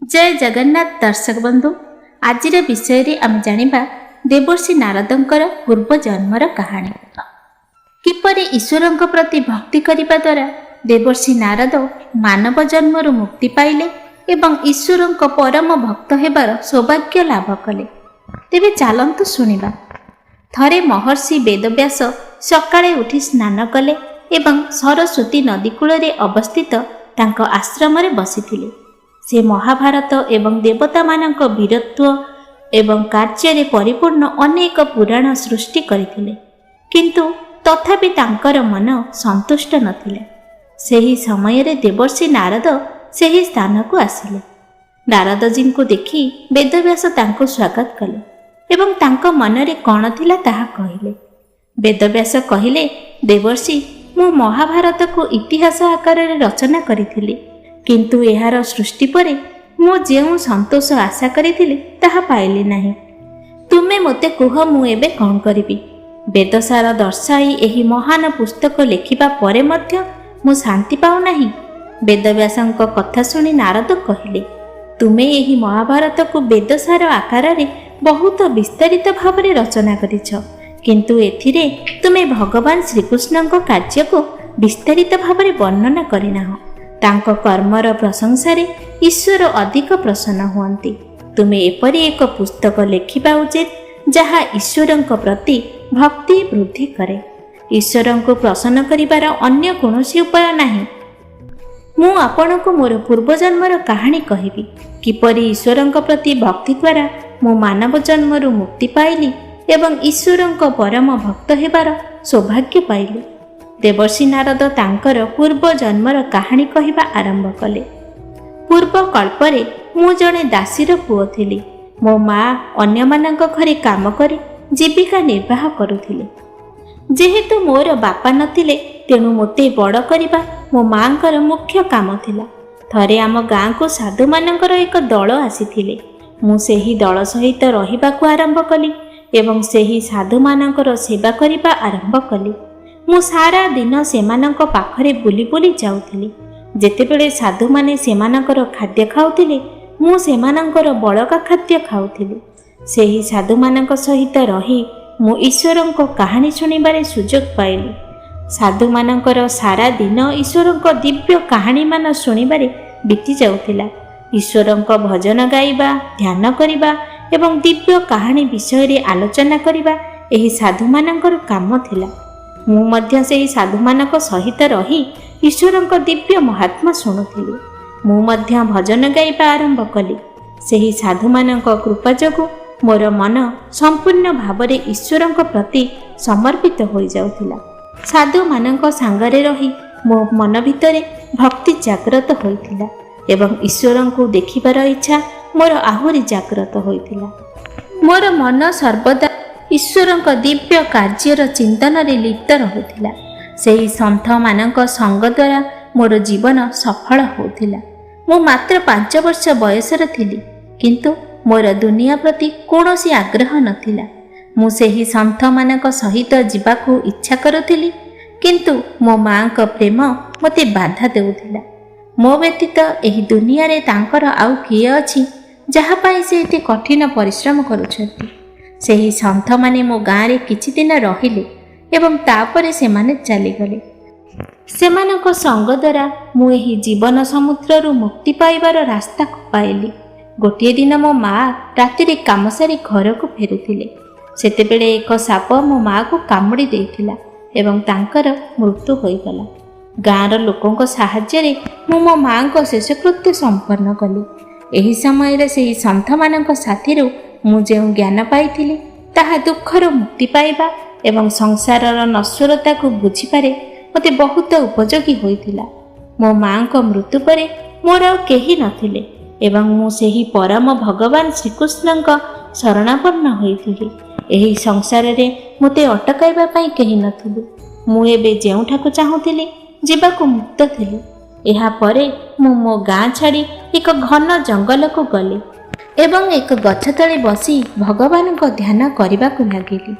जय जगन्नाथ दर्शक बंधु आज विषय आम जानिबा देवर्षि नारदंकर पूर्व जन्मर कहानी। किपरि ईश्वरंक प्रति भक्ति करिबा द्वारा देवर्षि नारद मानव जन्मरु मुक्ति पाइले एवं ईश्वरंक परम भक्त हेबार सौभाग्य लाभ कले। तेबे चालंतु सुनिबा। थरे महर्षि वेदव्यास सकाळे उठी स्नान कले एवं सरस्वती नदी कूଳରେ अवस्थित तांक आश्रमरे बसिथिले। से महाभारत एवं देवता मानक वीरत्व एवं कार्य परिपूर्ण अनेक पुराण सृष्टि करथिले, किंतु तथापि तांकर मन संतुष्ट नथिले। सेही समय रे देवर्षि नारद सेही स्थान को आसिले। नारद जी को देखि वेदव्यास तांको स्वागत कले एवं तांको मन रे कोन थिला ताहा कहिले। वेदव्यास कहिले, देवर्षि मु महाभारत को इतिहास आकार रे रचना करिथिली, किंतु एहार सृष्टि परे मु जेउ संतोष आशा करिथिली ताहा पाइली नाही। तुमे मते कुह मु एबे कोन करिबी। वेदसार दर्शाई एही महान पुस्तक लेखिबा परे मध्य मु शांति पाउ नाही। वेदव्यासंक कथा सुनी नारद कहिले, तुमे एही महाभारत को वेदसार आकार रे बहुत विस्तारित भावरे रचना करिछ, किंतु एथिरे तुमे भगवान श्रीकृष्णଙ୍କ कार्य को विस्तारित भावरे वर्णना करिनाह। तांको कर्मर प्रशंसारे ईश्वर अधिक प्रसन्न हुअन्ति। तुमे एपरि एक पुस्तक लेखिबा उचित जहा ईश्वरଙ୍କ प्रति भक्ति वृद्धि करे। ईश्वरଙ୍କୁ प्रसन्न करिबार अन्य कोनोसी उपाय नाही। मु आपनको मोर पूर्वजन्मर कहानी कहिबी, किपरि ईश्वरଙ୍କ प्रति भक्ति द्वारा मु मानव जन्मरु मुक्ति पाइली एवं ईश्वरଙ୍କ परम भक्त हेबार सौभाग्य पाइली। देवर्षि नारद तांकर पूर्व जन्मर कहानी कहिबा आरंभ कले। पूर्व कल्परे मु जणे दासीर पुओ थिली। मो माँ अन्य मानक घरे काम करी जीविका निर्वाह करुथिले। जेहेतु मोर बापा नथिले तेणु मोते बड़ करिबा मो माँकर मुख्य काम थिला। थरे आम गाँ को साधु मानकर एक दल आसीथिले। मु सेही दल सहित रहिबाकु आरंभ कली एवं सेही साधु मानकर सेवा करिबा आरंभ कली। मु सारा दिन सेमानंक पाखरे बुली बुली जाउथिली। जेतेबेले साधु माने सेमानकर खाद्य खाउथिले मु सेमानकर बळका खाद्य खाउथिली। सेही साधु मानक सहित रही मु ईश्वरंक कहानी सुनिबारे सुजोग पाइली। साधु मानकर सारा दिन ईश्वरंक दिव्य कहानी मान सुनिबारे बीती जाउथिला। ईश्वरंक भजन गाइबा, ध्यान करिबा एवं दिव्य कहानी विषय रे आलोचना करिबा एही साधु मानकर काम थिला। मु मध्य सेही साधु मानक सहित रही ईश्वरंक दिव्य महात्मा शुणुथिली। मु मध्य भजन गाइबा आरंभ कली। सेही साधु मानक कृपा जोगु मोर मन संपूर्ण भावरे ईश्वरंक प्रति समर्पित होई जाउथिला। साधु मानक सांगरे रही मो मन भितरे भक्ति जागृत होइथिला एवं ईश्वरंकु देखिबार इच्छा मोर आहुरी जागृत होइथिला। मोर मन सर्वदा ईश्वरंक दिव्य कार्यर चिंतन रे लिप्त रहुथिला। सेही संत मानक संग द्वारा मोर जीवन सफल होउथिला। मु मात्र 5 वर्ष बयसर थिली, किंतु मोर दुनिया प्रति कोनोसी आग्रह नथिला। मु सेही संत मानक सहित जीवाकू इच्छा करुथिली, किंतु मो माँक प्रेम मते बाधा देउथिला। मो व्यतीत एही दुनिया रे तांकर आउ किए अछि जहा पाई से एते कठिन परिश्रम करुछथि। सेही संत माने मो गाँ रे किछि दिन रहिले एवं तापरे सेमाने चलीगले। सेमानक संग द्वारा मु एही जीवन समुद्र रु मुक्ति पाइबार रास्ता पाइली। गोटे दिन मो माँ राति रे काम सारी घर को फेरुथिले। सेतेबेले एक साप मो माँ को कामुड़ी देइथिला एवं तांकर मृत्यु होइगला। गाँर लोकंक साहाय्य रे मु मो माँ को शेषकृत्य संपन्न कली। एही समय रे सेही संत मानक साथीरु मु जेउ ज्ञान पाइथिली ताहा दुखर मुक्ति पाइबा एवं संसारर नश्वरता को बुझिपारे मते बहुत उपयोगी होइथिला। मो माँ को मृत्यु परे मोर आउ केही नथिले एवं मु सेही परम भगवान श्रीकृष्णଙ୍କ शरणापन्न होइथिली। एही संसार रे मते अटकाइबा पई केही नथिले। मु एबे जेउठाकु चाहुथिली जीवाकु मुक्त थिली। एहा परे मु मो गाँ छाड़ी एक घन जंगल को गली एवं एक गछ तले बसी भगवान को ध्यान करने को लगिली।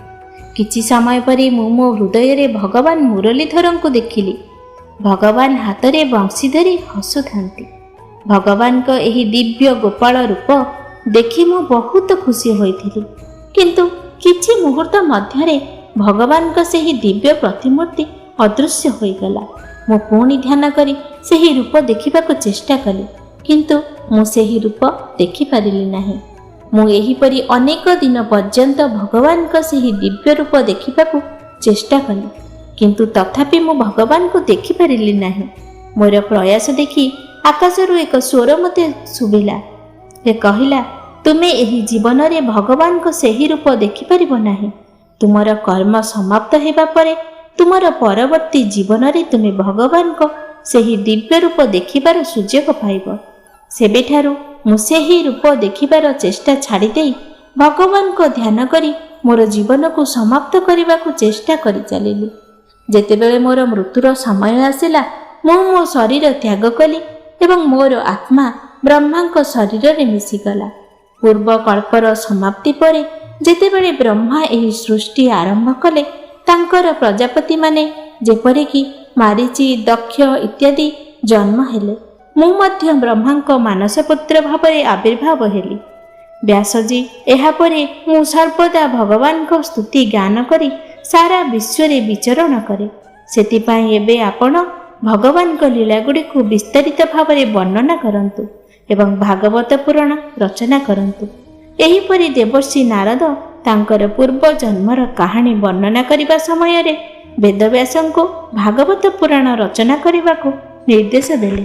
किछि समय परे मु मो हृदय रे भगवान मुरलीधर को देखिली। भगवान हाथ रे बंशी धरी हसुथांती। ଭଗବାନଙ୍କ ଏହି ଦିବ୍ୟ ଗୋପାଳ ରୂପ ଦେଖି ମୁଁ ବହୁତ ଖୁସି ହୋଇଥିଲି। କିନ୍ତୁ କିଛି ମୁହୂର୍ତ୍ତ ମଧ୍ୟରେ ଭଗବାନଙ୍କ ସେହି ଦିବ୍ୟ ପ୍ରତିମୂର୍ତ୍ତି ଅଦୃଶ୍ୟ ହୋଇଗଲା। ମୁଁ ପୁଣି ଧ୍ୟାନ କରି ସେହି ରୂପ ଦେଖିବାକୁ ଚେଷ୍ଟା କଲି, କିନ୍ତୁ ମୁଁ ସେହି ରୂପ ଦେଖିପାରିଲି ନାହିଁ। ମୁଁ ଏହିପରି ଅନେକ ଦିନ ପର୍ଯ୍ୟନ୍ତ ଭଗବାନଙ୍କ ସେହି ଦିବ୍ୟ ରୂପ ଦେଖିବାକୁ ଚେଷ୍ଟା କଲି, କିନ୍ତୁ ତଥାପି ମୁଁ ଭଗବାନଙ୍କୁ ଦେଖିପାରିଲି ନାହିଁ। ମୋର ପ୍ରୟାସ ଦେଖି ଆକାଶରୁ ଏକ ସ୍ୱର ମୋତେ ଶୁଭିଲା। ସେ କହିଲା, ତୁମେ ଏହି ଜୀବନରେ ଭଗବାନଙ୍କ ସେହି ରୂପ ଦେଖିପାରିବ ନାହିଁ। ତୁମର କର୍ମ ସମାପ୍ତ ହେବା ପରେ ତୁମର ପରବର୍ତ୍ତୀ ଜୀବନରେ ତୁମେ ଭଗବାନଙ୍କ ସେହି ଦିବ୍ୟ ରୂପ ଦେଖିବାର ସୁଯୋଗ ପାଇବ। ସେବେଠାରୁ ମୁଁ ସେହି ରୂପ ଦେଖିବାର ଚେଷ୍ଟା ଛାଡ଼ିଦେଇ ଭଗବାନଙ୍କ ଧ୍ୟାନ କରି ମୋର ଜୀବନକୁ ସମାପ୍ତ କରିବାକୁ ଚେଷ୍ଟା କରି ଚାଲିଲି। ଯେତେବେଳେ ମୋର ମୃତ୍ୟୁର ସମୟ ଆସିଲା, ମୁଁ ମୋ ଶରୀର ତ୍ୟାଗ କଲି ଏବଂ ମୋର ଆତ୍ମା ବ୍ରହ୍ମାଙ୍କ ଶରୀରରେ ମିଶିଗଲା। ପୂର୍ବ କଳ୍ପର ସମାପ୍ତି ପରେ ଯେତେବେଳେ ବ୍ରହ୍ମା ଏହି ସୃଷ୍ଟି ଆରମ୍ଭ କଲେ, ତାଙ୍କର ପ୍ରଜାପତିମାନେ ଯେପରିକି ମାରିଚି, ଦକ୍ଷ ଇତ୍ୟାଦି ଜନ୍ମ ହେଲେ, ମୁଁ ମଧ୍ୟ ବ୍ରହ୍ମାଙ୍କ ମାନସପୁତ୍ର ଭାବରେ ଆବିର୍ଭାବ ହେଲି। ବ୍ୟାସଜୀ, ଏହାପରେ ମୁଁ ସର୍ବଦା ଭଗବାନଙ୍କ ସ୍ତୁତି ଗାନ କରି ସାରା ବିଶ୍ୱରେ ବିଚରଣ କରେ। ସେଥିପାଇଁ ଏବେ ଆପଣ ଭଗବାନଙ୍କ ଲୀଳାଗୁଡ଼ିକୁ ବିସ୍ତାରିତ ଭାବରେ ବର୍ଣ୍ଣନା କରନ୍ତୁ ଏବଂ ଭାଗବତ ପୁରାଣ ରଚନା କରନ୍ତୁ। ଏହିପରି ଦେବର୍ଷି ନାରଦ ତାଙ୍କର ପୂର୍ବ ଜନ୍ମର କାହାଣୀ ବର୍ଣ୍ଣନା କରିବା ସମୟରେ ବେଦବ୍ୟାସଙ୍କୁ ଭାଗବତ ପୁରାଣ ରଚନା କରିବାକୁ ନିର୍ଦ୍ଦେଶ ଦେଲେ।